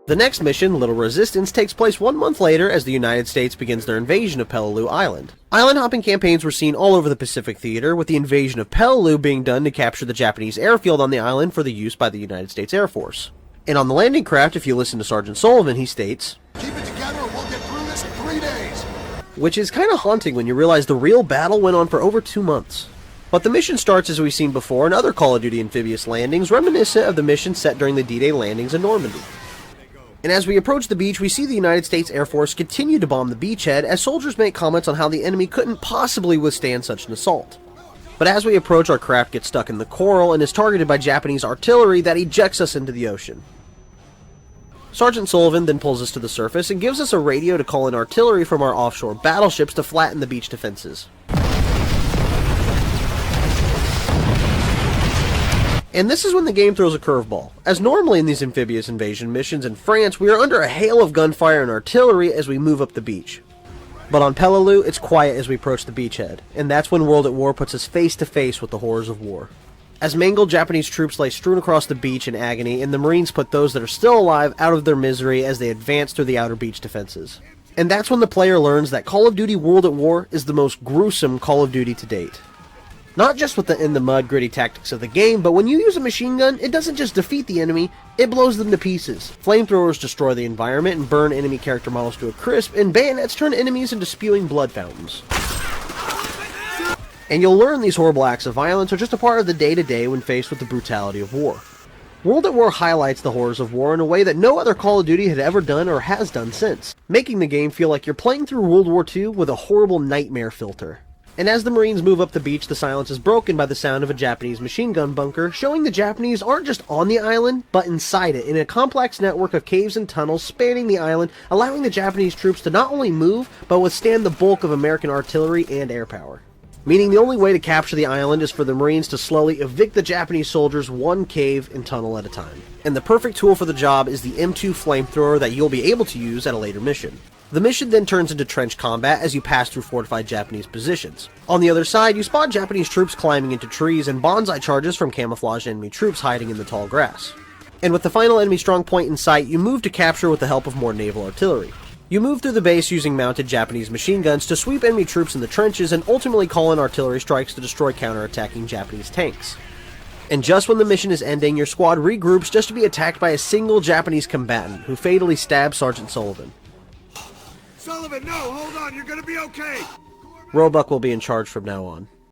The next mission, Little Resistance, takes place 1 month later as the United States begins their invasion of Peleliu Island. Island hopping campaigns were seen all over the Pacific Theater, with the invasion of Peleliu being done to capture the Japanese airfield on the island for the use by the United States Air Force. And on the landing craft, if you listen to Sergeant Sullivan, he states, "Keep it together or we'll get through this in 3 days." Which is kinda haunting when you realize the real battle went on for over 2 months. But the mission starts as we've seen before in other Call of Duty amphibious landings, reminiscent of the mission set during the D-Day landings in Normandy. And as we approach the beach, we see the United States Air Force continue to bomb the beachhead as soldiers make comments on how the enemy couldn't possibly withstand such an assault. But as we approach, our craft gets stuck in the coral and is targeted by Japanese artillery that ejects us into the ocean. Sergeant Sullivan then pulls us to the surface and gives us a radio to call in artillery from our offshore battleships to flatten the beach defenses. And this is when the game throws a curveball, as normally in these amphibious invasion missions in France, we are under a hail of gunfire and artillery as we move up the beach. But on Peleliu, it's quiet as we approach the beachhead, and that's when World at War puts us face to face with the horrors of war. As mangled Japanese troops lay strewn across the beach in agony, and the Marines put those that are still alive out of their misery as they advance through the outer beach defenses. And that's when the player learns that Call of Duty World at War is the most gruesome Call of Duty to date. Not just with the in-the-mud gritty tactics of the game, but when you use a machine gun, it doesn't just defeat the enemy, it blows them to pieces. Flamethrowers destroy the environment and burn enemy character models to a crisp, and bayonets turn enemies into spewing blood fountains. And you'll learn these horrible acts of violence are just a part of the day-to-day when faced with the brutality of war. World at War highlights the horrors of war in a way that no other Call of Duty had ever done or has done since, making the game feel like you're playing through World War II with a horrible nightmare filter. And as the Marines move up the beach, the silence is broken by the sound of a Japanese machine gun bunker, showing the Japanese aren't just on the island, but inside it, in a complex network of caves and tunnels spanning the island, allowing the Japanese troops to not only move, but withstand the bulk of American artillery and air power. Meaning the only way to capture the island is for the Marines to slowly evict the Japanese soldiers one cave and tunnel at a time. And the perfect tool for the job is the M2 flamethrower that you'll be able to use at a later mission. The mission then turns into trench combat as you pass through fortified Japanese positions. On the other side, you spot Japanese troops climbing into trees and bonsai charges from camouflaged enemy troops hiding in the tall grass. And with the final enemy strong point in sight, you move to capture with the help of more naval artillery. You move through the base using mounted Japanese machine guns to sweep enemy troops in the trenches and ultimately call in artillery strikes to destroy counterattacking Japanese tanks. And just when the mission is ending, your squad regroups just to be attacked by a single Japanese combatant who fatally stabs Sergeant Sullivan. Sullivan, no, hold on, you're gonna be okay. Roebuck will be in charge from now on.